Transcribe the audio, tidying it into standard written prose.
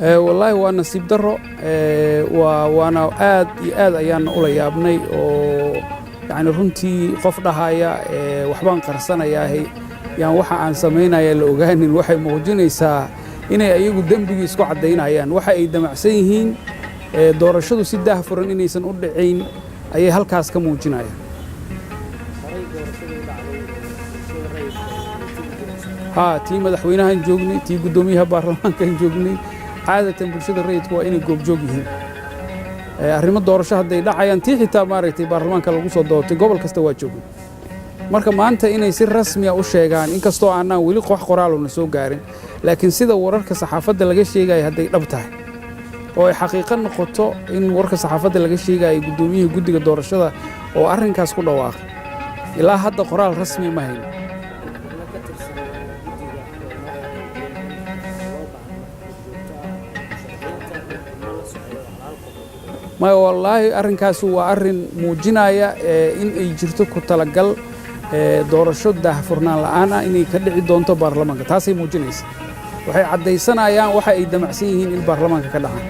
والله waa nasiib daro waana aad iyo aad ayaan ula yaabnay oo yani runtii qof dhahaya waxbaan qarsanayaa yaan waxa aan sameynaya la ogaanin waxay muujinaysaa inay ayagu dambiga isku cadeynayaan waxa ay damacsan yihiin doorashadu si daahfuran inaysan u dhacayn ayay halkaas ka muujinayaan tii madaxweynahan joognay tii gudoomiyaha baarlamaankan joognay caadatan bulshada rayidku waa inay goobjoog yihiin arrimo doorasho hadday dhacayaan tii xitaa maaragtay baarlamaanka lagu soo doortay gobol kasta waa joogay marka maanta inay si rasmi ah u sheegaan inkastoo aanan weli qox qoraalna soo gaarin laakiin sida wararka saxaafadda laga sheegay hadday dhab tahay oo ay xaqiiqo noqoto in wararka saxaafadda laga sheegay gudoomiyaha guddiga doorashada oo arrinkaas ku dhawaaqay ilaa hadda qoraal rasmi ma hayn ما والله أرنكاس هو أرن موجنايا إن يجرتو كتلاجل دورشود ده فرنا لأنا إني كدعي دونتو برلمان تاسي موجنيس وحي عدي سنة أيام وحي دمعسيهن البرلمان كدعان